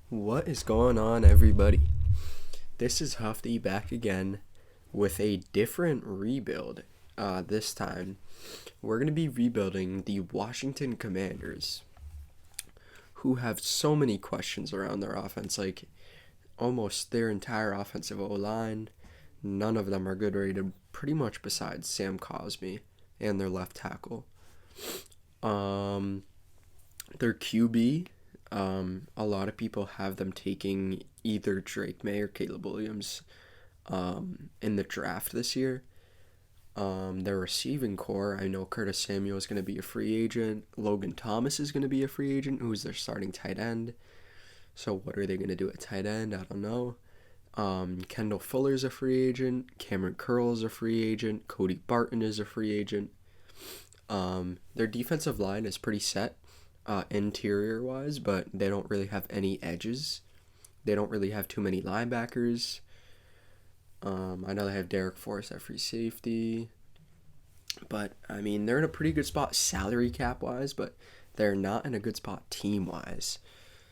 What is going on, everybody? This is Hufty back again with a different rebuild. This time, we're going to be rebuilding the Washington Commanders, who have so many questions around their offense, like almost their entire offensive O-line. None of them are good rated, pretty much besides Sam Cosmi and their left tackle. Um, their QB, a lot of people have them taking either Drake May or Caleb Williams in the draft this year. Their receiving core, I know Curtis Samuel is going to be a free agent. Logan Thomas is going to be a free agent, who's their starting tight end. So what are they going to do at tight end? I don't know. Kendall Fuller's a free agent. Cameron Curl's a free agent. Cody Barton is a free agent. Their defensive line is pretty set interior wise, but they don't really have any edges. They don't really have too many linebackers. I know they have Derek Forrest at free safety, but I mean they're in a pretty good spot salary cap wise, but they're not in a good spot team wise.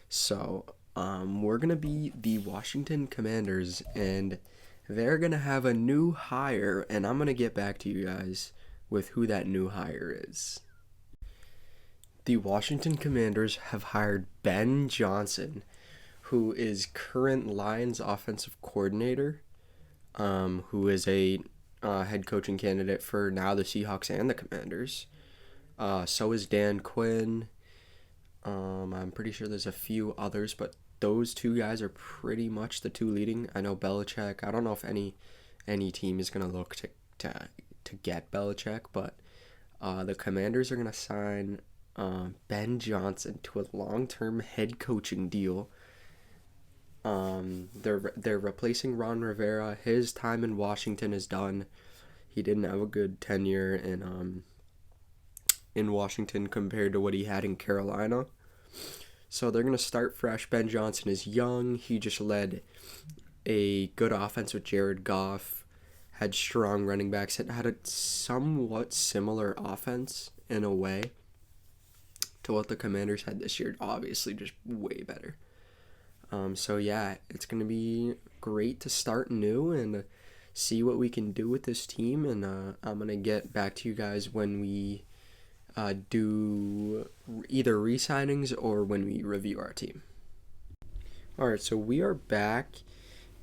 So we're gonna be the Washington Commanders, and they're gonna have a new hire, and I'm gonna get back to you guys with who that new hire is. The Washington Commanders have hired Ben Johnson, who is current Lions offensive coordinator, who is a head coaching candidate for now the Seahawks and the Commanders. So is Dan Quinn. I'm pretty sure there's a few others, but those two guys are pretty much the two leading. I know Belichick. I don't know if any team is gonna look to get Belichick, but the Commanders are gonna sign Ben Johnson to a long-term head coaching deal. They're replacing Ron Rivera. His time in Washington is done. He didn't have a good tenure in Washington compared to what he had in Carolina. So they're gonna start fresh. Ben Johnson is young. He just led a good offense with Jared Goff. Had strong running backs. Had a somewhat similar offense in a way to what the Commanders had this year. Obviously, just way better. So yeah, it's gonna be great to start new and see what we can do with this team. And I'm gonna get back to you guys when we do either re-signings or when we review our team. All right, so we are back,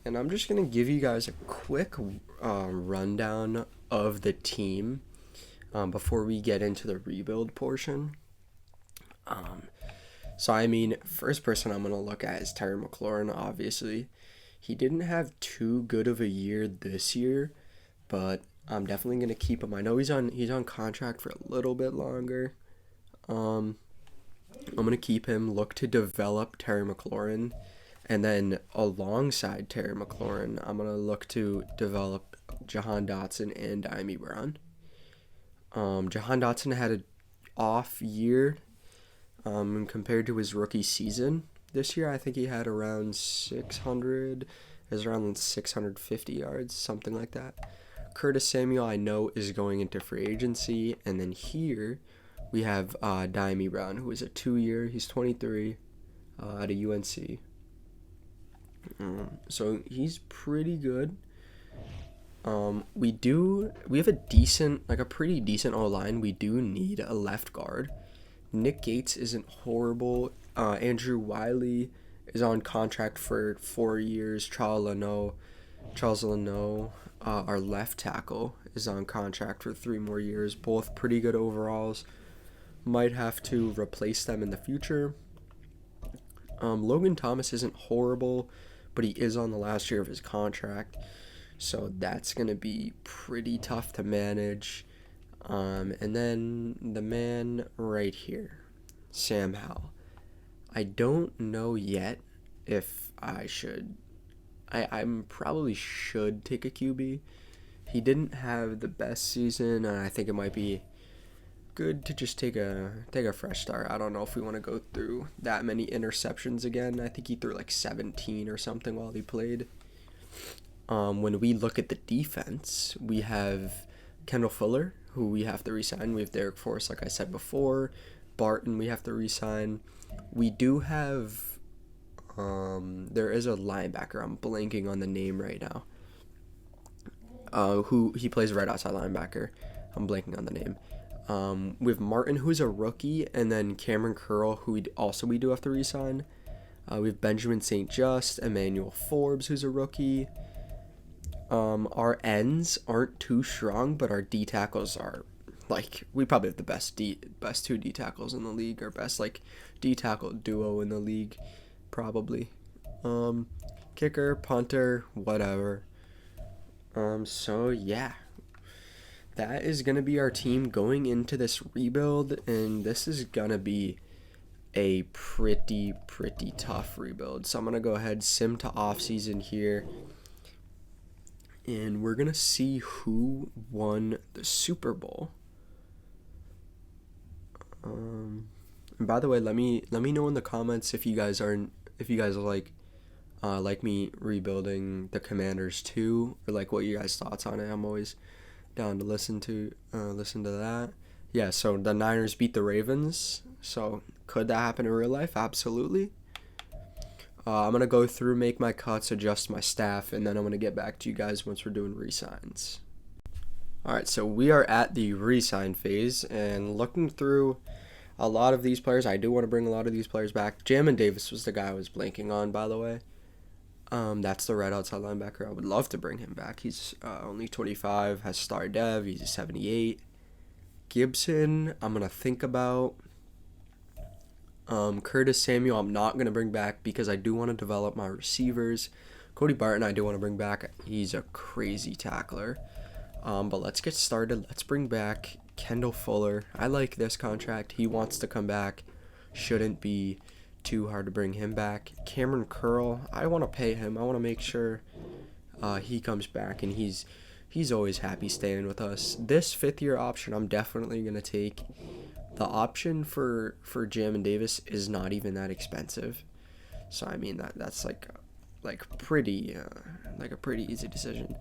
and I'm just gonna give you guys a quick rundown of the team before we get into the rebuild portion. So, I mean, first person I'm going to look at is Terry McLaurin, obviously. He didn't have too good of a year this year, but I'm definitely going to keep him. I know he's on contract for a little bit longer. I'm going to keep him, look to develop Terry McLaurin, and then alongside Terry McLaurin, I'm going to look to develop Jahan Dotson and Diami Brown. Jahan Dotson had an off year compared to his rookie season. This year, I think he had around 650 yards, something like that. Curtis Samuel, I know, is going into free agency. And then here, we have Diami Brown, who is a 2-year. He's 23, out of UNC. So he's pretty good. We have a pretty decent O-line. We do need a left guard. Nick Gates isn't horrible. Andrew Wiley is on contract for 4 years. Charles Leno, our left tackle, is on contract for 3 more years. Both pretty good overalls. Might have to replace them in the future. Logan Thomas isn't horrible, but he is on the last year of his contract. So that's going to be pretty tough to manage. And then the man right here, Sam Howell. I don't know yet if I should. I'm probably should take a QB. He didn't have the best season, and I think it might be good to just take a fresh start. I don't know if we want to go through that many interceptions again. I think he threw like 17 or something while he played. When we look at the defense, we have Kendall Fuller, who we have to re-sign. We have Derek Forrest, like I said before. Barton, we have to re-sign. We do have There is a linebacker. I'm blanking on the name right now. Who he plays right outside linebacker. I'm blanking on the name. We have Martin, who's a rookie, and then Cameron Curl, who we do have to re-sign. We have Benjamin St. Just, Emmanuel Forbes, who's a rookie. Our ends aren't too strong, but our D tackles are we probably have the best two D tackles in the league, or best D tackle duo in the league, probably. Kicker, punter, whatever. So yeah, that is gonna be our team going into this rebuild, and this is gonna be a pretty tough rebuild. So I'm gonna go ahead sim to off season here, and we're gonna see who won the Super Bowl. And by the way, let me know in the comments if you guys like me rebuilding the Commanders too, or what your guys' thoughts on it. I'm always down to listen to that. Yeah, so the Niners beat the Ravens. So could that happen in real life? Absolutely. I'm gonna go through, make my cuts, adjust my staff, and then I'm gonna get back to you guys once we're doing re-signs. All right, so we are at the re-sign phase, and looking through a lot of these players, I do want to bring a lot of these players back. Jamin Davis was the guy I was blanking on, by the way. That's the right outside linebacker. I would love to bring him back. He's only 25, has star dev. He's a 78. Gibson, I'm going to think about. Curtis Samuel, I'm not going to bring back because I do want to develop my receivers. Cody Barton, I do want to bring back. He's a crazy tackler. But let's get started. Let's bring back Kendall Fuller. I like this contract. He wants to come back. Shouldn't be too hard to bring him back. Cameron Curl, I want to pay him. I want to make sure he comes back, and he's always happy staying with us. This 5th-year option, I'm definitely going to take. The option for Jamin Davis is not even that expensive. So, I mean, that's a pretty easy decision.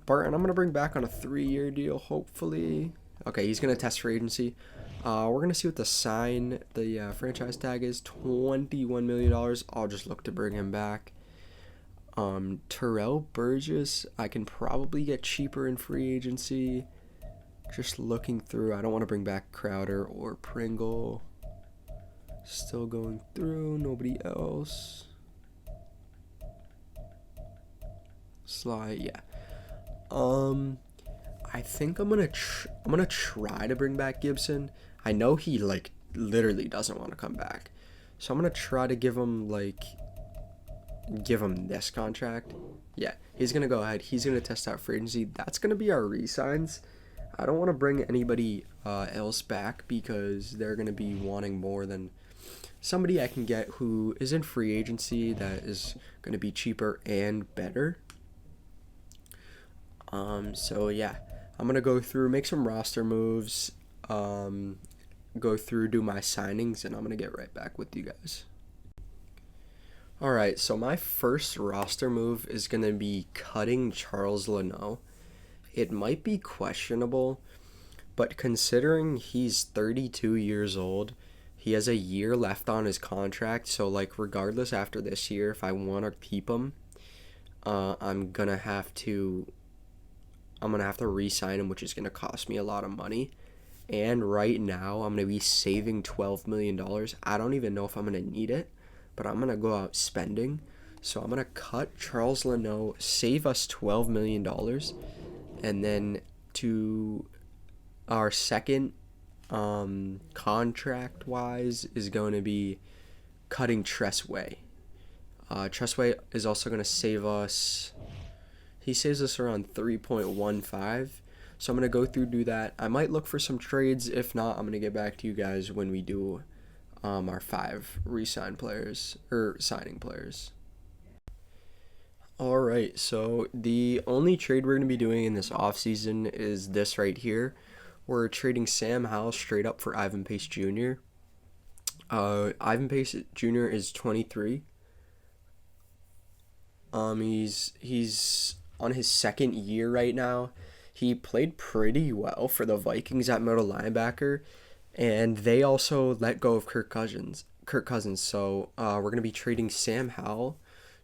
Barton, I'm going to bring back on a 3-year deal, hopefully. Okay, he's going to test for agency. We're going to see what the franchise tag is. $21 million. I'll just look to bring him back. Terrell Burgess, I can probably get cheaper in free agency. Just looking through. I don't want to bring back Crowder or Pringle. Still going through. Nobody else. Sly, yeah. I think I'm gonna try to bring back Gibson. I know he literally doesn't want to come back, so I'm gonna try to give him this contract. Yeah, he's gonna go ahead. He's gonna test out free agency. That's gonna be our re-signs. I don't want to bring anybody else back because they're gonna be wanting more than somebody I can get who is in free agency that is gonna be cheaper and better. So yeah, I'm going to go through, make some roster moves, go through, do my signings, and I'm going to get right back with you guys. Alright, so my first roster move is going to be cutting Charles Leno. It might be questionable, but considering he's 32 years old, he has a year left on his contract, so regardless after this year, if I want to keep him, I'm going to have to re-sign him, which is going to cost me a lot of money. And right now, I'm going to be saving $12 million. I don't even know if I'm going to need it, but I'm going to go out spending. So I'm going to cut Charles Leno, save us $12 million. And then to our second contract-wise is going to be cutting Tressway. Tressway is also going to save us... He saves us around 3.15. So I'm going to go through, do that. I might look for some trades. If not, I'm going to get back to you guys when we do our 5 re-sign players, or signing players. Alright, so the only trade we're going to be doing in this offseason is this right here. We're trading Sam Howell straight up for Ivan Pace Jr. Ivan Pace Jr. is 23. He's on his 2nd year right now. He played pretty well for the Vikings at middle linebacker, and they also let go of Kirk Cousins. Kirk Cousins. So we're gonna be trading Sam Howell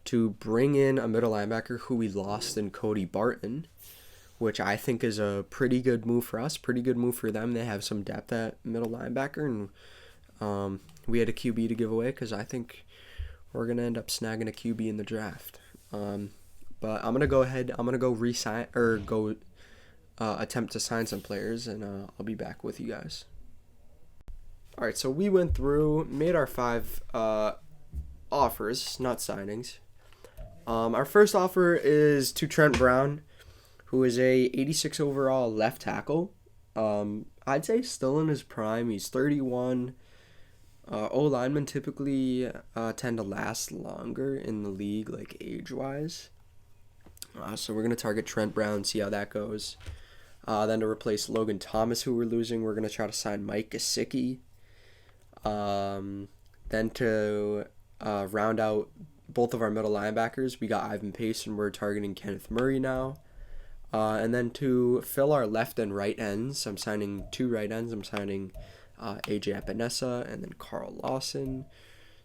to bring in a middle linebacker who we lost in Cody Barton, which I think is a pretty good move for us, pretty good move for them. They have some depth at middle linebacker, and we had a QB to give away because I think we're gonna end up snagging a QB in the draft. But I'm gonna go ahead. I'm gonna go re-sign or go attempt to sign some players, and I'll be back with you guys. All right, so we went through, made our 5 offers, not signings. Our first offer is to Trent Brown, who is a 86 overall left tackle. I'd say still in his prime. He's 31. O-linemen typically tend to last longer in the league, like age-wise. So we're going to target Trent Brown, see how that goes. Then to replace Logan Thomas, who we're losing, we're going to try to sign Mike Gesicki. Then to round out both of our middle linebackers, we got Ivan Pace, and we're targeting Kenneth Murray now. And then to fill our left and right ends, I'm signing 2 right ends. I'm signing AJ Epinesa and then Carl Lawson.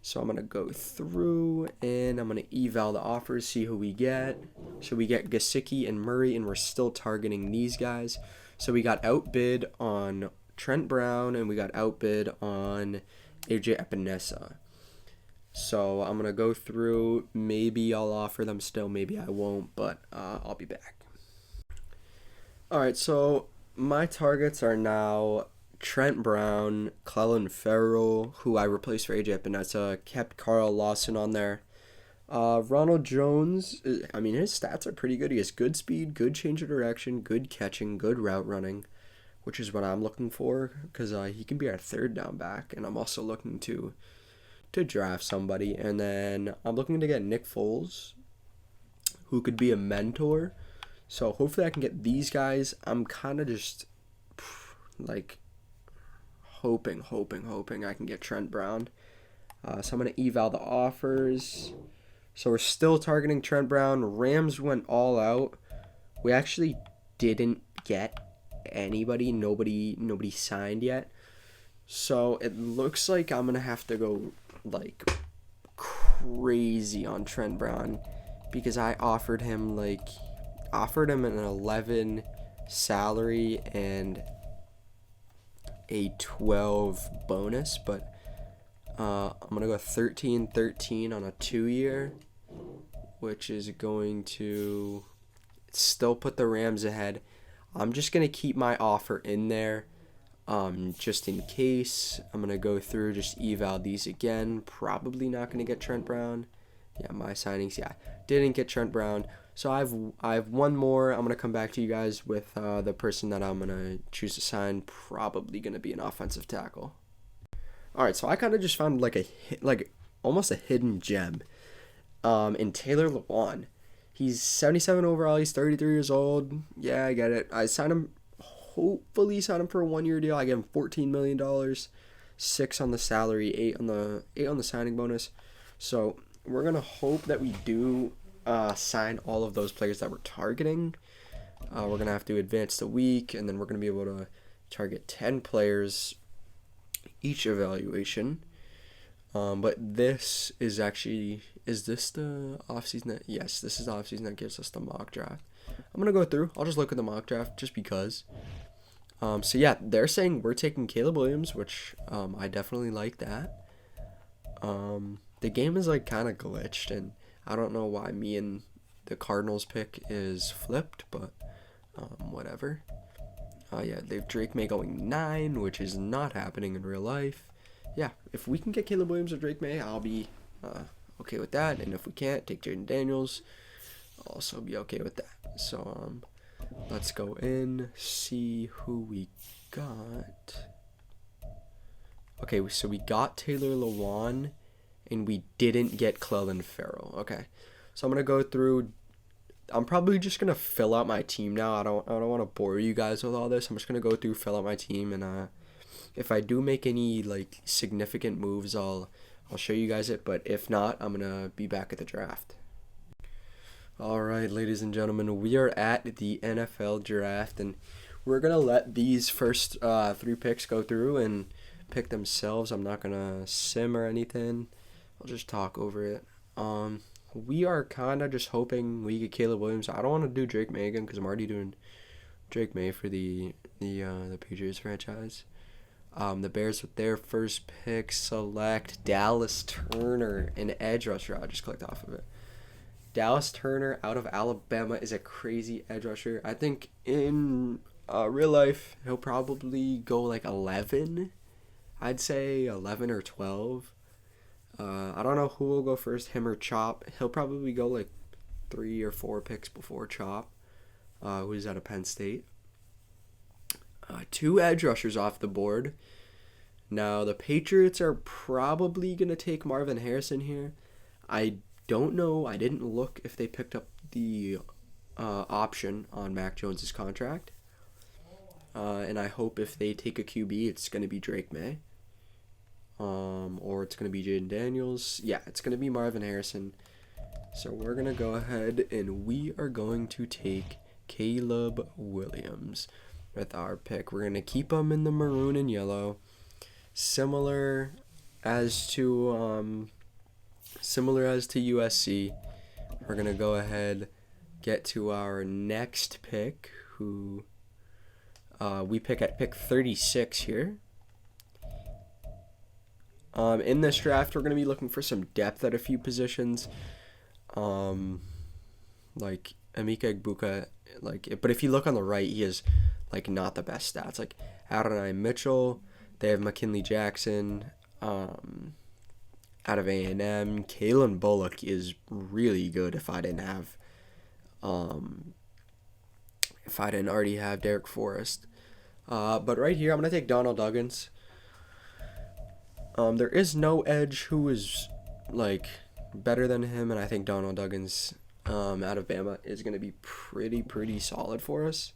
So I'm going to go through and I'm going to eval the offers, see who we get. So we get Gesicki and Murray, and we're still targeting these guys. So we got outbid on Trent Brown and we got outbid on AJ Epinesa. So I'm going to go through. Maybe I'll offer them still, maybe I won't, but I'll be back. Alright, so my targets are now Trent Brown, Clelin Ferrell, who I replaced for AJ Epinesa, kept Carl Lawson on there. Ronald Jones, I mean, his stats are pretty good. He has good speed, good change of direction, good catching, good route running, which is what I'm looking for, because he can be our 3rd down back, and I'm also looking to draft somebody. And then I'm looking to get Nick Foles, who could be a mentor. So hopefully I can get these guys. I'm kind of just like hoping I can get Trent Brown. So I'm going to eval the offers. So we're still targeting Trent Brown. Rams went all out. We actually didn't get anybody. Nobody signed yet. So it looks like I'm going to have to go like crazy on Trent Brown, because I offered him an 11 salary and a 12 bonus, but I'm gonna go 13 on a 2-year, which is going to still put the Rams ahead. I'm just gonna keep my offer in there, just in case. I'm gonna go through, just eval these again. Probably not gonna get Trent Brown. Yeah, my signings, didn't get Trent Brown. So I have one more. I'm gonna come back to you guys with the person that I'm gonna choose to sign. Probably gonna be an offensive tackle. All right, so I kind of just found almost a hidden gem in Taylor Lewan. He's 77 overall. He's 33 years old. Yeah, I get it. I signed him. Hopefully, sign him for a 1-year deal. I give him $14 million, 6 on the salary, 8 on the signing bonus. So we're gonna hope that we do sign all of those players that we're targeting. We're going to have to advance the week, and then we're going to be able to target 10 players each evaluation. But this is actually, is this the offseason? Yes, this is the offseason that gives us the mock draft. I'm going to go through. I'll just look at the mock draft just because. So yeah, they're saying we're taking Caleb Williams, which I definitely like that. The game is kind of glitched, and I don't know why me and the Cardinals pick is flipped, but whatever. Yeah, they have Drake May going 9, which is not happening in real life. Yeah, if we can get Caleb Williams or Drake May, I'll be okay with that. And if we can't, take Jaden Daniels. I'll also be okay with that. So let's go in, see who we got. Okay, so we got Taylor Lewan, and we didn't get Clelin Ferrell. Okay, so I'm gonna go through. I'm probably just gonna fill out my team now. I don't want to bore you guys with all this. I'm just gonna go through, fill out my team, and if I do make any significant moves, I'll show you guys it. But if not, I'm gonna be back at the draft. All right, ladies and gentlemen, we are at the NFL draft, and we're gonna let these first 3 picks go through, and pick themselves. I'm not gonna sim or anything. I'll just talk over it. We are kind of just hoping we get Caleb Williams. I don't want to do Drake May again because I'm already doing Drake May for the Patriots franchise. The Bears with their first pick select Dallas Turner, an edge rusher. I just clicked off of it. Dallas Turner out of Alabama is a crazy edge rusher. I think in real life he'll probably go like 11. I'd say 11 or 12. I don't know who will go first, him or Chop. He'll probably go like 3 or 4 picks before Chop, who's out of Penn State. 2 edge rushers off the board. Now, the Patriots are probably going to take Marvin Harrison here. I don't know. I didn't look if they picked up the option on Mac Jones's contract. And I hope if they take a QB, it's going to be Drake May. Or it's going to be Jaden Daniels. Yeah, it's going to be Marvin Harrison. So we're going to go ahead and we are going to take Caleb Williams with our pick. We're going to keep him in the maroon and yellow. Similar as to USC. We're going to go ahead get to our next pick, who we pick at pick 36 here. In this draft, we're going to be looking for some depth at a few positions. Like Emeka Egbuka, but if you look on the right, he has not the best stats. Like Adonai Mitchell, they have McKinley Jackson, out of A&M. Kalen Bullock is really good. If I didn't already have Derek Forrest, but right here I'm gonna take Donald Duggins. There is no edge who is better than him, and I think Donald Duggins out of Bama is going to be pretty solid for us.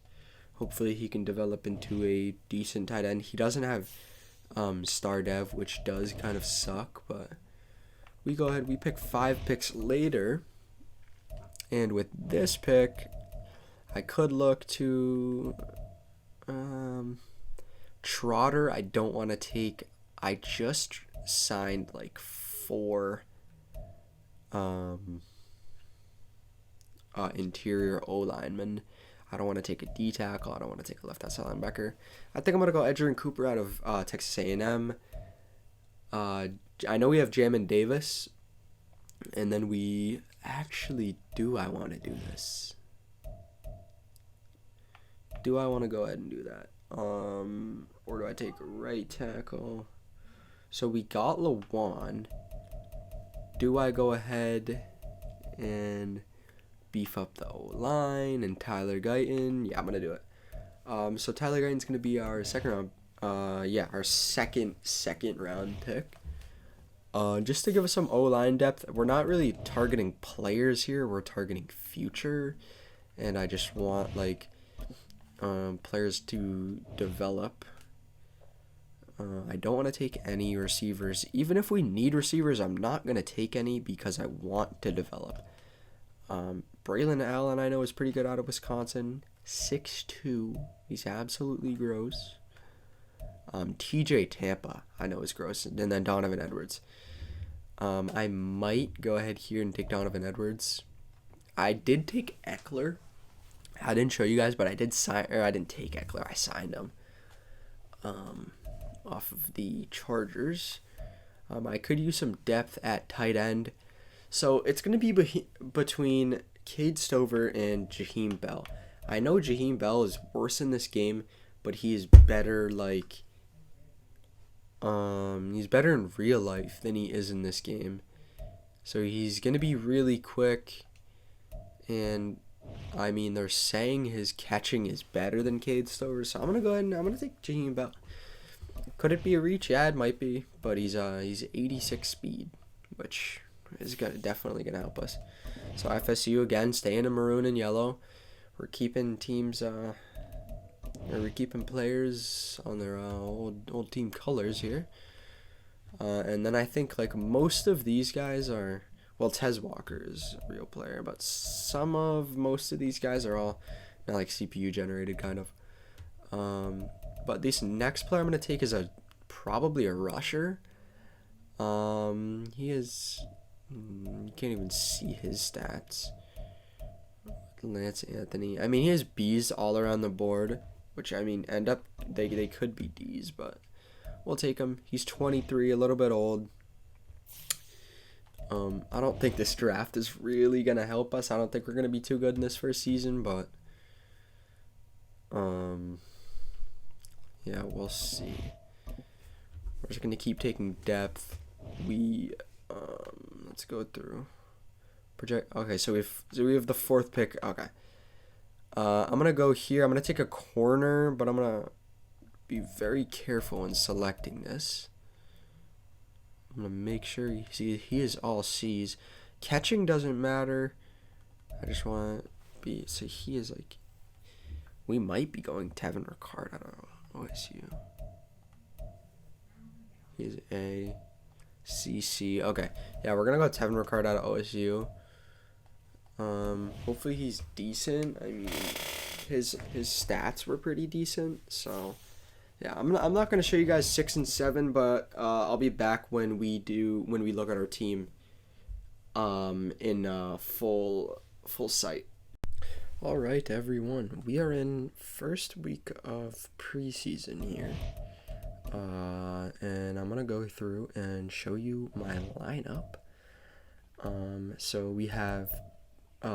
Hopefully he can develop into a decent tight end. He doesn't have star dev, which does kind of suck, but we go ahead, we pick 5 picks later, and with this pick I could look to Trotter. I don't want to take. I just signed 4 interior O linemen. I don't want to take a D tackle. I don't want to take a left outside linebacker. I think I'm gonna go Edgerrin Cooper out of Texas A&M. I know we have Jamin Davis, and then we actually do. I want to do this. Do I want to go ahead and do that? Or do I take a right tackle? So we got Lawan. Do I go ahead and beef up the O-line and Tyler Guyton? Yeah, I'm going to do it. So Tyler Guyton's going to be our second round. Our second round pick. Just to give us some O-line depth. We're not really targeting players here. We're targeting future. And I just want, players to develop. I don't want to take any receivers. Even if we need receivers, I'm not going to take any because I want to develop. Braylon Allen, I know, is pretty good out of Wisconsin. 6'2". He's absolutely gross. TJ Tampa, I know, is gross. And then Donovan Edwards. I might go ahead here and take Donovan Edwards. I did take Eckler. I didn't show you guys, but I didn't take Eckler. I signed him. Off of the Chargers. I could use some depth at tight end. So it's going to be between Cade Stover and Jaheim Bell. I know Jaheim Bell is worse in this game, but he's better he's better in real life than he is in this game. So he's going to be really quick, and they're saying his catching is better than Cade Stover, so I'm going to go ahead and I'm going to take Jaheim Bell. Could it be a reach? Yeah, it might be, but he's 86 speed, which is definitely going to help us. So FSU, again, staying in maroon and yellow. We're keeping we're keeping players on their old team colors here. And then I think most of these guys are, Tez Walker is a real player, but most of these guys are all not CPU generated kind of. But this next player I'm going to take is a probably a rusher. He is. You can't even see his stats. Lance Anthony. I mean, he has B's all around the board, which I mean, end up they could be D's, but we'll take him. He's 23, a little bit old. I don't think this draft is really gonna help us. I don't think we're gonna be too good in this first season, but yeah, we'll see. We're just gonna keep taking depth. Let's go through project. Okay, so we have the 4th pick. Okay, I'm gonna go here. I'm gonna take a corner, but I'm gonna be very careful in selecting this. I'm going to make sure you see he is all C's. Catching doesn't matter. I just want to be... So he is like... We might be going Tevin Ricard. I don't know. OSU. He is A. CC. Okay. Yeah, we're going to go Tevin Ricard out of OSU. Hopefully he's decent. I mean, his stats were pretty decent, so... Yeah, I'm not gonna show you guys 6 and 7, but I'll be back when we look at our team in full sight. All right, everyone, we are in first week of preseason here, and I'm gonna go through and show you my lineup. So we have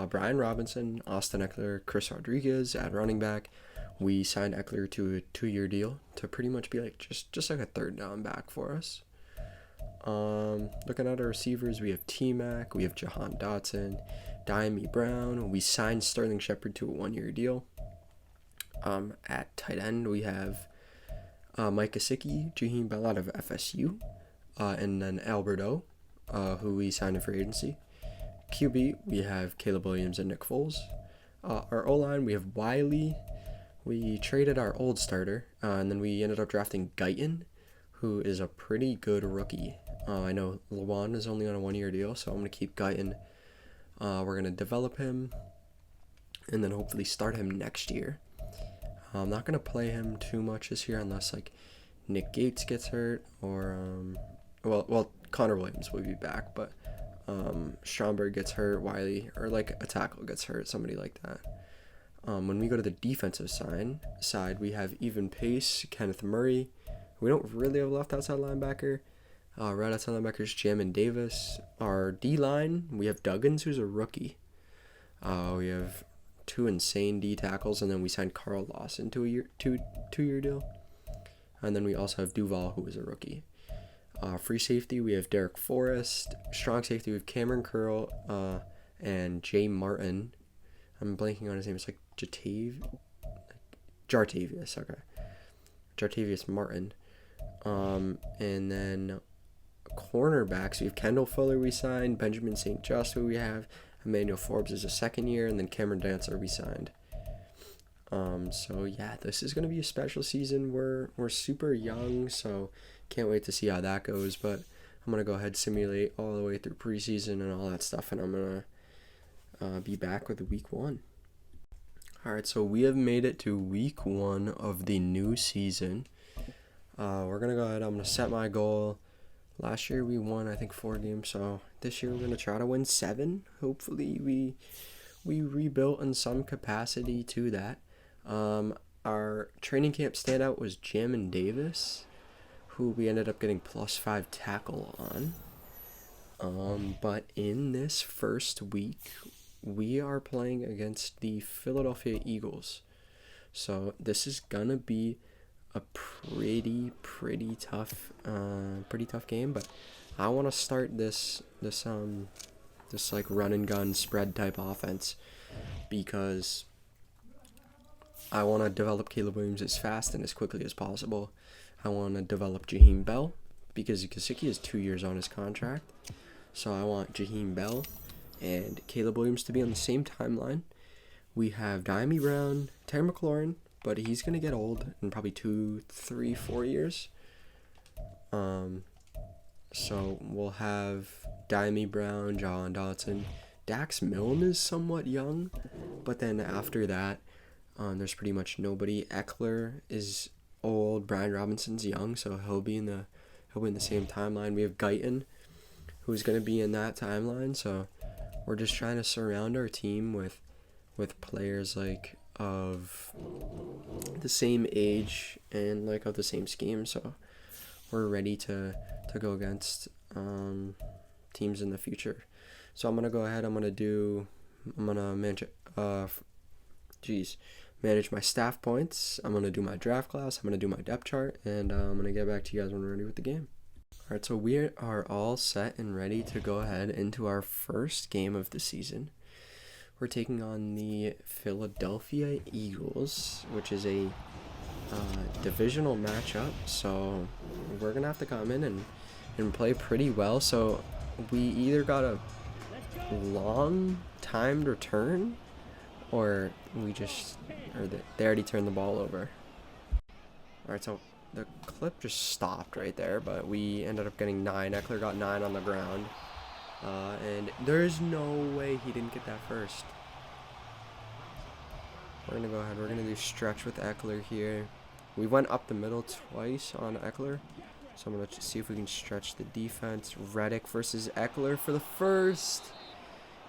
Brian Robinson, Austin Eckler, Chris Rodriguez at running back. We signed Eckler to a 2-year deal to pretty much be like just like a third down back for us. Looking at our receivers, we have T-Mac, we have Jahan Dotson, Diami Brown. We signed Sterling Shepard to a 1-year deal. At tight end, we have Mike Gesicki, Jaheim Bell out of FSU, and then Alberto, who we signed in free agency. QB, we have Caleb Williams and Nick Foles. Our O-line, we have Wiley. We traded our old starter, and then we ended up drafting Guyton, who is a pretty good rookie. I know Lawan is only on a 1-year deal, so I'm going to keep Guyton. We're going to develop him, and then hopefully start him next year. I'm not going to play him too much this year unless, like, Nick Gates gets hurt, or, well, Connor Williams will be back, but Stromberg gets hurt, Wiley, or, like, a tackle gets hurt, somebody like that. When we go to the defensive side, we have Evan Pace, Kenneth Murray. We don't really have a left outside linebacker. Right outside linebacker is Jamin Davis. Our D-line, we have Duggins, who's a rookie. We have 2 insane D tackles, and then we signed Carl Lawson to a two-year deal. And then we also have Duval, who is a rookie. Free safety, we have Derek Forrest. Strong safety, we have Cameron Curl and Jay Martin. I'm blanking on his name. It's like Jartavius. Okay, Jartavius Martin. And then cornerbacks, we have Kendall Fuller we signed, Benjamin St. Just who we have, Emmanuel Forbes is a 2nd year, and then Cameron Dancer we signed. So yeah, this is gonna be a special season. We're super young, so can't wait to see how that goes. But I'm gonna go ahead simulate all the way through preseason and all that stuff, and I'm gonna be back with week 1. Alright, so we have made it to week 1 of the new season. We're going to go ahead. I'm going to set my goal. Last year we won, I think, 4 games. So this year we're going to try to win 7. Hopefully we rebuilt in some capacity to that. Our training camp standout was Jamin Davis, who we ended up getting +5 tackle on. But in this first week, we are playing against the Philadelphia Eagles. So this is gonna be a pretty tough game. But I want to start this like run and gun spread type offense because I want to develop Caleb Williams as fast and as quickly as possible. I want to develop Jaheim Bell because Gesicki has 2 years on his contract. So I want Jaheim Bell and Caleb Williams to be on the same timeline. We have Diami Brown, Terry McLaurin, but he's going to get old in probably 2, 3, 4 years. So we'll have Diami Brown, Jahan Dotson. Dax Milne is somewhat young, but then after that, there's pretty much nobody. Eckler is old. Brian Robinson's young, so he'll be in the same timeline. We have Guyton, who's going to be in that timeline. So we're just trying to surround our team with players like of the same age and like of the same scheme. So we're ready to go against teams in the future. So I'm gonna go ahead. I'm gonna manage my staff points. I'm gonna do my draft class. I'm gonna do my depth chart, and I'm gonna get back to you guys when we're ready with the game. All right, so we are all set and ready to go ahead into our first game of the season. We're taking on the Philadelphia Eagles, which is a divisional matchup. So we're gonna have to come in and play pretty well. So we either got a long timed return, or they already turned the ball over. All right, so the clip just stopped right there, but we ended up getting 9. Eckler got 9 on the ground, and there's no way he didn't get that first. We're gonna go ahead. We're gonna do stretch with Eckler here. We went up the middle twice on Eckler, so I'm gonna see if we can stretch the defense. Reddick versus Eckler for the first.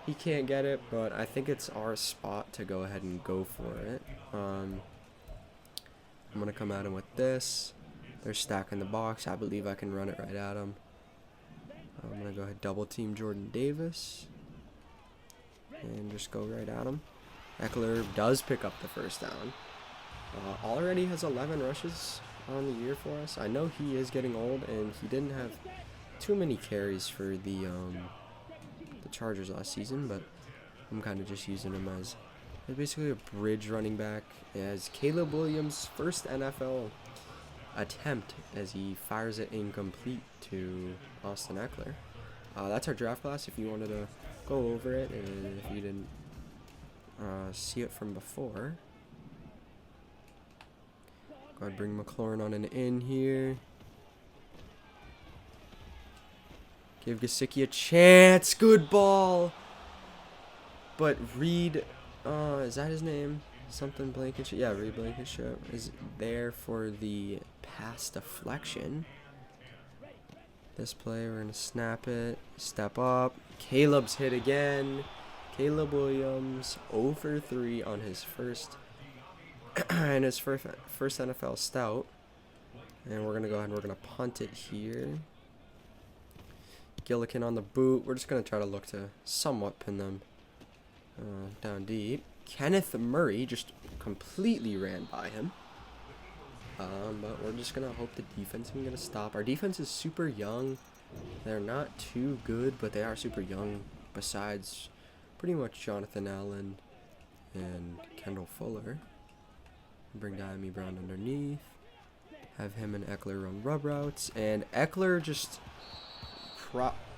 He can't get it, but I think it's our spot to go ahead and go for it. I'm going to come at him with this. They're stacking the box. I believe I can run it right at him. I'm going to go ahead double team Jordan Davis and just go right at him. Eckler does pick up the first down. Already has 11 rushes on the year for us. I know he is getting old, and he didn't have too many carries for the Chargers last season, but I'm kind of just using him as basically a bridge running back. As Caleb Williams' first NFL attempt as he fires it incomplete to Austin Eckler. That's our draft class if you wanted to go over it and if you didn't see it from before. Go ahead, bring McLaurin on an in here. Give Gesicki a chance. Good ball. But Reed, is that his name? Something Blankenship? Yeah, Reed Blankenship is there for the pass deflection. This play, we're going to snap it. Step up. Caleb's hit again. Caleb Williams 0 for 3 on his first and his first NFL stout. And we're going to go ahead and we're going to punt it here. Gillikin on the boot. We're just going to try to look to somewhat pin them down deep. Kenneth Murray just completely ran by him. But we're just going to hope the defense can get a stop. Our defense is super young. They're not too good, but they are super young. Besides pretty much Jonathan Allen and Kendall Fuller. Bring Diami Brown underneath. Have him and Eckler run rub routes. And Eckler just...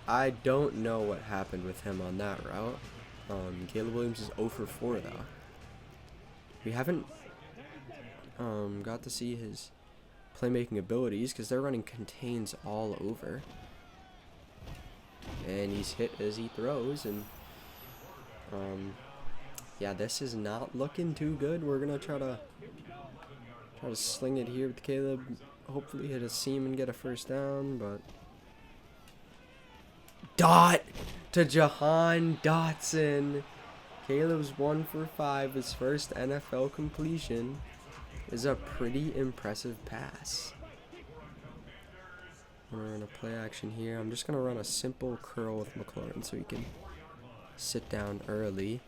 I don't know what happened with him on that route. Caleb Williams is 0 for 4 though. We haven't got to see his playmaking abilities because they're running contains all over. And he's hit as he throws, and yeah, this is not looking too good. We're gonna try to sling it here with Caleb. Hopefully hit a seam and get a first down, but dot to Jahan Dotson. Caleb's 1 for 5. His first NFL completion is a pretty impressive pass. We're going to play action here. I'm just going to run a simple curl with McLaurin so he can sit down early.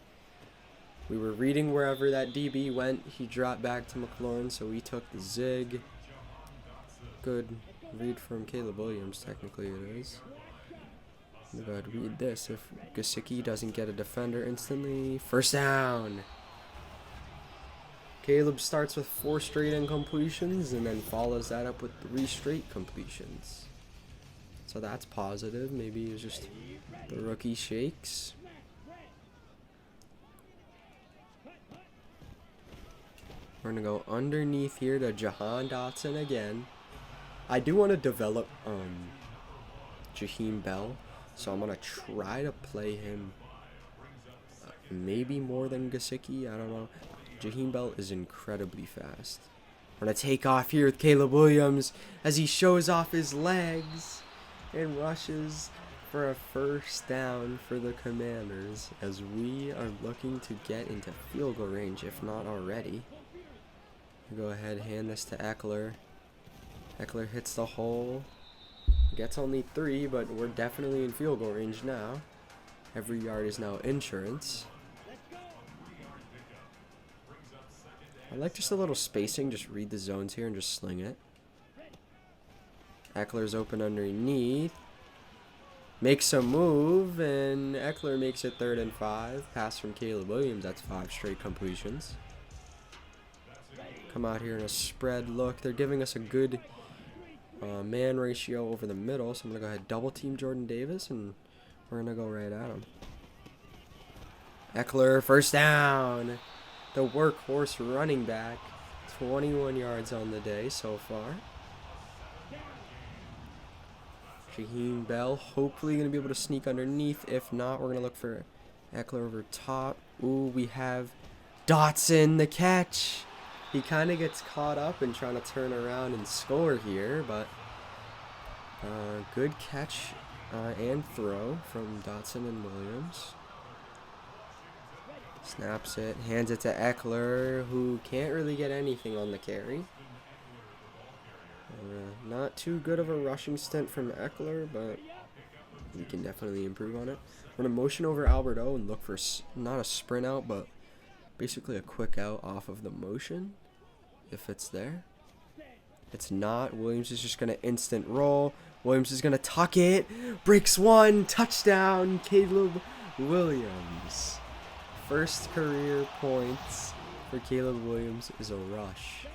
We were reading wherever that DB went. He dropped back to McLaurin, so we took the zig. Good read from Caleb Williams, technically it is. I'm going to read this. If Gesicki doesn't get a defender instantly, first down. Caleb starts with 4 straight incompletions and then follows that up with 3 straight completions. So that's positive. Maybe it's just the rookie shakes. We're going to go underneath here to Jahan Dotson again. I do want to develop Jaheim Bell. So I'm going to try to play him maybe more than Gesicki. I don't know. Jaheim Bell is incredibly fast. We're going to take off here with Caleb Williams as he shows off his legs and rushes for a first down for the Commanders as we are looking to get into field goal range, if not already. Go ahead, hand this to Eckler. Eckler hits the hole. Gets only 3, but we're definitely in field goal range now. Every yard is now insurance. I like just a little spacing. Just read the zones here and just sling it. Eckler's open underneath. Makes a move, and Eckler makes it 3rd and 5. Pass from Caleb Williams. That's 5 straight completions. Come out here in a spread look. They're giving us a good man ratio over the middle, so I'm going to go ahead and double team Jordan Davis, and we're going to go right at him. Eckler, first down. The workhorse running back. 21 yards on the day so far. Jaheim Bell hopefully going to be able to sneak underneath. If not, we're going to look for Eckler over top. Ooh, we have Dotson, the catch. He kind of gets caught up in trying to turn around and score here, but good catch and throw from Dotson and Williams. Snaps it, hands it to Eckler, who can't really get anything on the carry. Not too good of a rushing stint from Eckler, but we can definitely improve on it. We're going to motion over Albert O and look for not a sprint out, but basically a quick out off of the motion, if it's there. It's not. Williams is just going to instant roll. Williams is going to tuck it. Breaks one. Touchdown, Caleb Williams. First career points for Caleb Williams is a rush.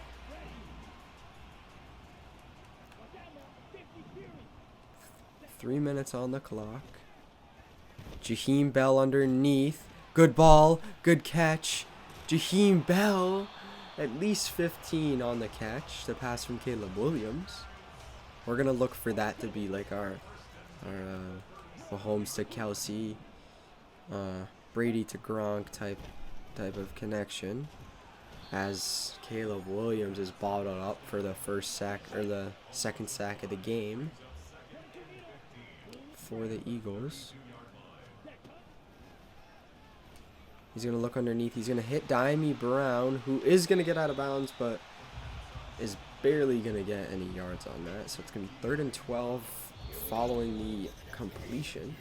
Three minutes on the clock. Jaheim Bell underneath. Good ball. Good catch. Jaheim Bell. At least 15 on the catch. The pass from Caleb Williams. We're going to look for that to be like our Mahomes to Kelsey, Brady to Gronk type of connection. As Caleb Williams is bottled up for the first sack, or the second sack of the game for the Eagles. He's going to look underneath. He's going to hit Diami Brown, who is going to get out of bounds, but is barely going to get any yards on that. So it's going to be 3rd and 12 following the completion.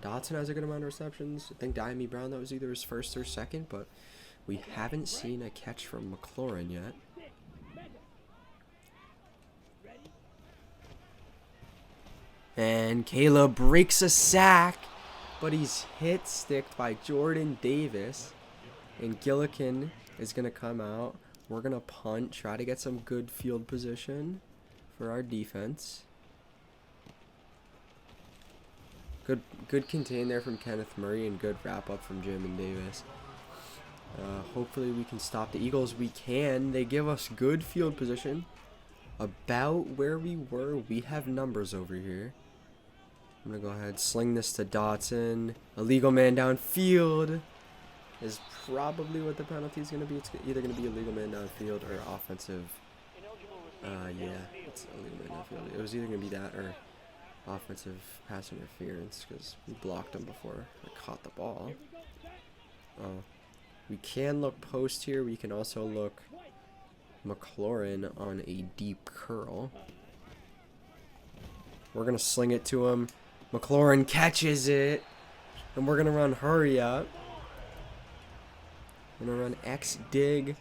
Dotson has a good amount of receptions. I think Diami Brown, that was either his first or second, but we haven't seen a catch from McLaurin yet. And Caleb breaks a sack, but he's hit sticked by Jordan Davis. And Gillikin is going to come out. We're going to punt, try to get some good field position for our defense. Good contain there from Kenneth Murray and good wrap up from Jamin Davis. Hopefully we can stop the Eagles. We can. They give us good field position. About where we were, we have numbers over here. I'm going to go ahead, sling this to Dotson. Illegal man downfield is probably what the penalty is going to be. It's either going to be illegal man downfield or offensive. Yeah, it's illegal man downfield. It was either going to be that or offensive pass interference because we blocked him before I caught the ball. We can look post here. We can also look McLaurin on a deep curl. We're going to sling it to him. McLaurin catches it. And we're going to run hurry up. We're going to run X dig.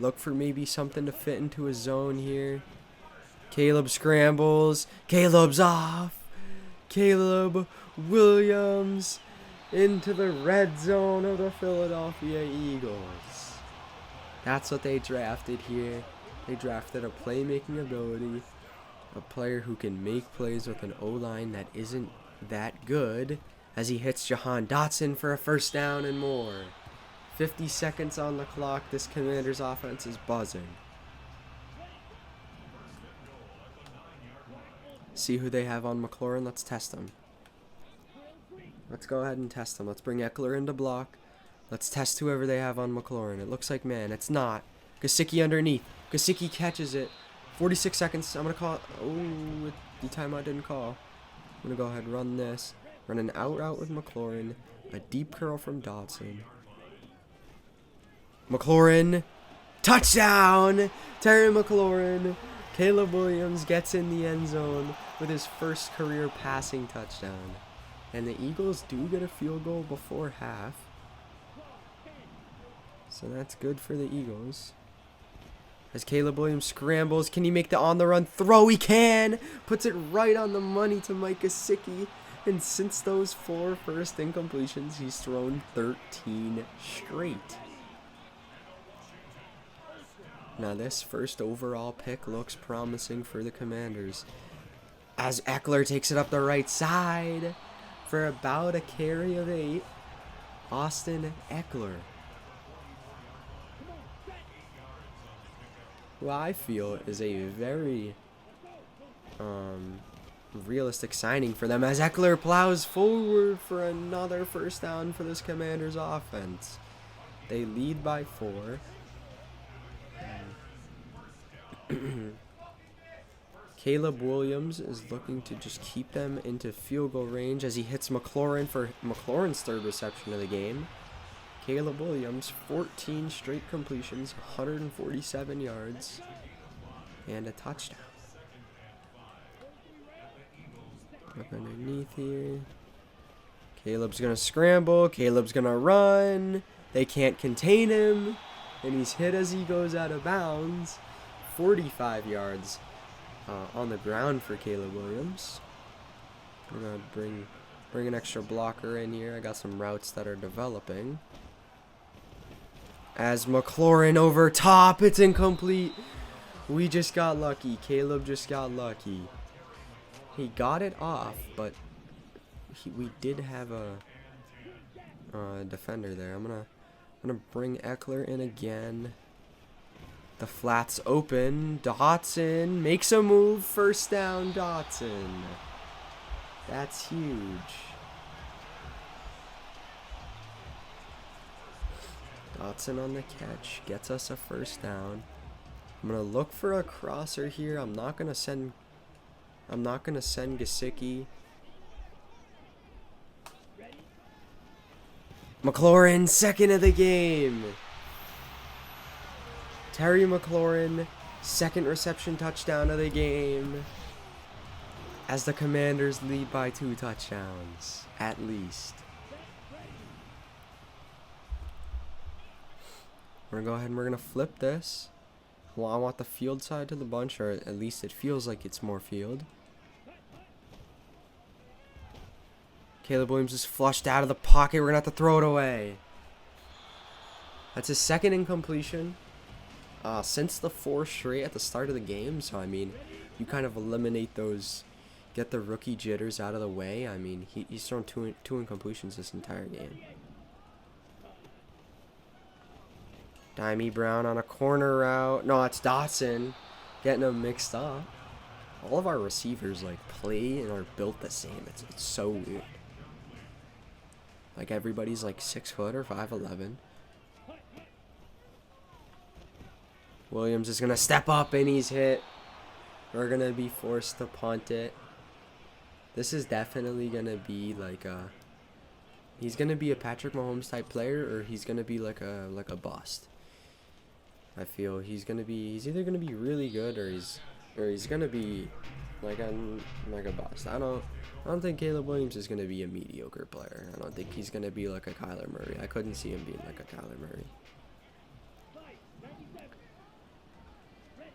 Look for maybe something to fit into a zone here. Caleb scrambles. Caleb's off. Caleb Williams into the red zone of the Philadelphia Eagles. That's what they drafted here. They drafted a playmaking ability. A player who can make plays with an O-line that isn't that good, as he hits Jahan Dotson for a first down and more. 50 seconds on the clock. This Commanders offense is buzzing. See who they have on McLaurin. Let's test them. Let's go ahead and test them. Let's bring Eckler into block. Let's test whoever they have on McLaurin. It looks like man. It's not. Gesicki underneath. Gesicki catches it. 46 seconds. I'm going to call it. Oh, the timeout didn't call. I'm going to go ahead and run this. Run an out route with McLaurin. A deep curl from Dotson. McLaurin. Touchdown! Terry McLaurin. Caleb Williams gets in the end zone with his first career passing touchdown. And the Eagles do get a field goal before half. So that's good for the Eagles. As Caleb Williams scrambles, can he make the on-the-run throw? He can! Puts it right on the money to Mike Gesicki. And since those 4 first incompletions, he's thrown 13 straight. Now this first overall pick looks promising for the Commanders. As Eckler takes it up the right side for about a carry of 8. Austin Eckler, who I feel is a very realistic signing for them, as Eckler plows forward for another first down for this Commanders offense. They lead by 4. Caleb Williams is looking to just keep them into field goal range as he hits McLaurin for McLaurin's 3rd reception of the game. Caleb Williams, 14 straight completions, 147 yards, and a touchdown. Up underneath here. Caleb's going to scramble. Caleb's going to run. They can't contain him. And he's hit as he goes out of bounds. 45 yards on the ground for Caleb Williams. I'm going to bring an extra blocker in here. I got some routes that are developing. As McLaurin over top, it's incomplete. We just got lucky. Caleb just got lucky. He got it off, but we did have a defender there. I'm gonna bring Eckler in again. The flat's open. Dotson makes a move. First down, Dotson. That's huge. Dotson on the catch gets us a first down. I'm gonna look for a crosser here. I'm not gonna send Gesicki. McLaurin, 2nd of the game. Terry McLaurin, 2nd reception touchdown of the game. As the Commanders lead by 2 touchdowns, at least. We're gonna go ahead and we're gonna flip this. Well, I want the field side to the bunch, or at least it feels like it's more field. Caleb Williams is flushed out of the pocket. We're gonna have to throw it away. That's his 2nd incompletion since the 4 straight at the start of the game. So I mean, you kind of eliminate those, get the rookie jitters out of the way. I mean, he's thrown two incompletions this entire game. Dimey Brown on a corner route. No, it's Dotson getting them mixed up. All of our receivers like play and are built the same. It's so weird. Like everybody's like 6 foot or 5'11". Williams is gonna step up and he's hit. We're gonna be forced to punt it. This is definitely gonna be like a. He's gonna be a Patrick Mahomes type player, or he's gonna be like a bust. I feel he's either gonna be really good or he's gonna be like a bust. I don't think Caleb Williams is gonna be a mediocre player. I don't think he's gonna be like a Kyler Murray. I couldn't see him being like a Kyler Murray.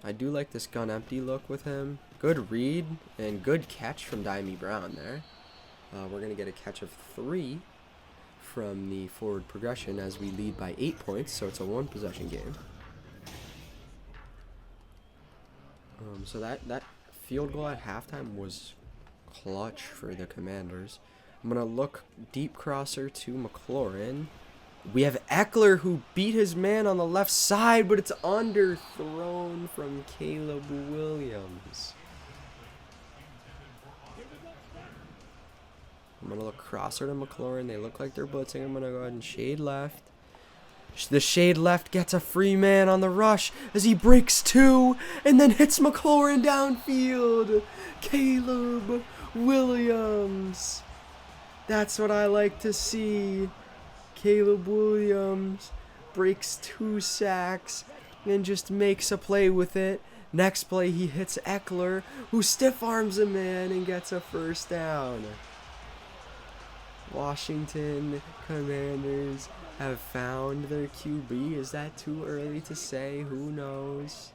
I do like this gun empty look with him. Good read and good catch from Dimey Brown there. We're gonna get a catch of 3 from the forward progression as we lead by 8 points. So it's a 1 possession game. So that field goal at halftime was clutch for the Commanders. I'm going to look deep crosser to McLaurin. We have Eckler who beat his man on the left side, but it's underthrown from Caleb Williams. I'm going to look crosser to McLaurin. They look like they're blitzing. I'm going to go ahead and shade left. The shade left gets a free man on the rush as he breaks 2 and then hits McLaurin downfield. Caleb Williams. That's what I like to see. Caleb Williams breaks 2 sacks and just makes a play with it. Next play, he hits Eckler, who stiff arms a man and gets a first down. Washington Commanders have found their QB. Is that too early to say? Who knows?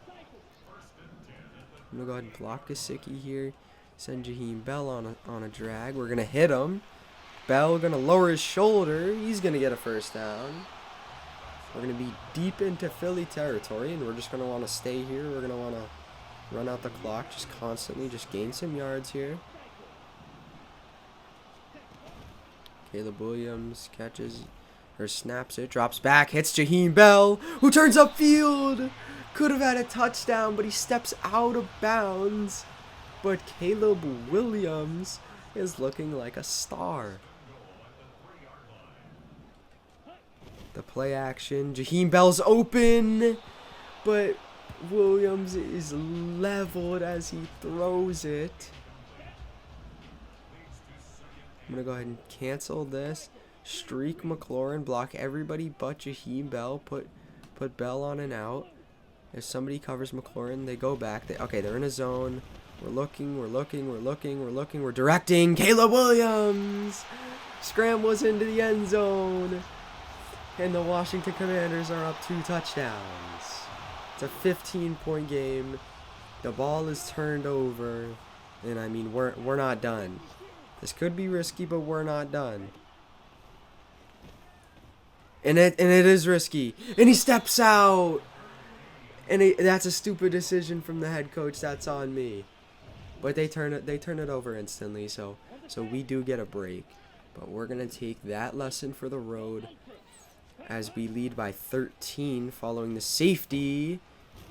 I'm going to go ahead and block Gesicki here. Send Jaheim Bell on a drag. We're going to hit him. Bell going to lower his shoulder. He's going to get a first down. We're going to be deep into Philly territory, and we're just going to want to stay here. We're going to want to run out the clock just constantly, just gain some yards here. Caleb Williams catches or snaps it, drops back, hits Jaheim Bell, who turns upfield. Could have had a touchdown, but he steps out of bounds. But Caleb Williams is looking like a star. The play action, Jaheim Bell's open, but Williams is leveled as he throws it. I'm going to go ahead and cancel this. Streak McLaurin, block everybody but Jaheim Bell. Put Bell on an out. If somebody covers McLaurin, they go back. Okay, they're in a zone. We're looking. We're directing. Caleb Williams scrambles into the end zone. And the Washington Commanders are up 2 touchdowns. It's a 15-point game. The ball is turned over. And I mean, we're not done. This could be risky, but we're not done. And it is risky. And he steps out. And that's a stupid decision from the head coach. That's on me. But they turn it over instantly. So we do get a break. But we're gonna take that lesson for the road as we lead by 13 following the safety.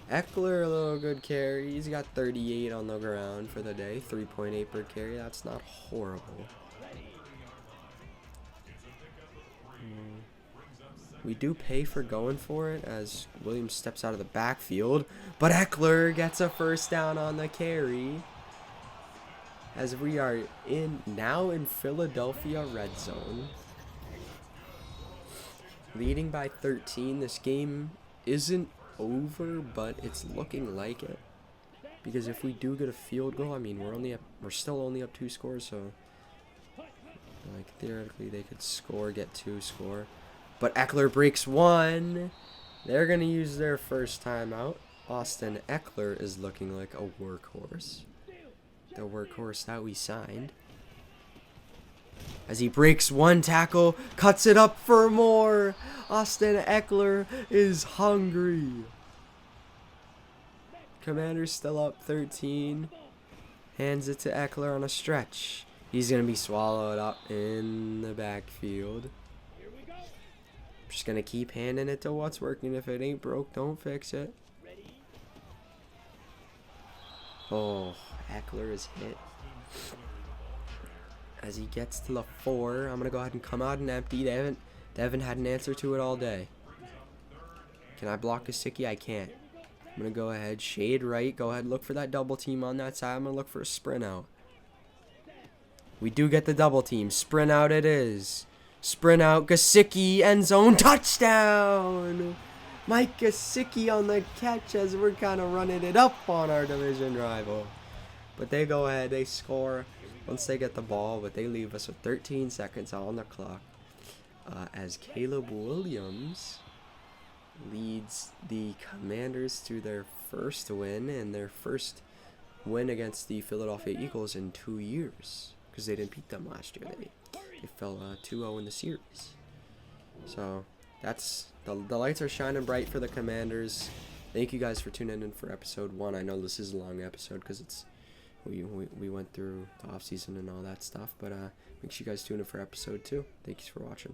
Eckler, a little good carry. He's got 38 on the ground for the day. 3.8 per carry. That's not horrible. We do pay for going for it as Williams steps out of the backfield. But Eckler gets a first down on the carry. As we are now in Philadelphia red zone. Leading by 13. This game isn't over, but it's looking like it. Because if we do get a field goal, I mean, we're still only up 2 scores, so like theoretically they could get 2 score. But Eckler breaks 1. They're gonna use their first timeout. Austin Eckler is looking like a workhorse. The workhorse that we signed. As he breaks 1 tackle, cuts it up for more. Austin Eckler is hungry. Commanders still up 13. Hands it to Eckler on a stretch. He's going to be swallowed up in the backfield. Just going to keep handing it to what's working. If it ain't broke, don't fix it. Oh, Eckler is hit. As he gets to the 4, I'm going to go ahead and come out and empty. They haven't had an answer to it all day. Can I block Gesicki? I can't. I'm going to go ahead, shade right. Go ahead, look for that double team on that side. I'm going to look for a sprint out. We do get the double team. Sprint out it is. Sprint out. Gesicki, end zone, touchdown! Mike Gesicki on the catch as we're kind of running it up on our division rival. But they go ahead, they score once they get the ball, but they leave us with 13 seconds on the clock as Caleb Williams leads the Commanders to their first win and their first win against the Philadelphia Eagles in 2 years because they didn't beat them last year. They fell 2-0 in the series. So that's the lights are shining bright for the Commanders. Thank you guys for tuning in for episode 1. I know this is a long episode because it's we went through the off season and all that stuff, but make sure you guys tune in for episode 2. Thanks for watching.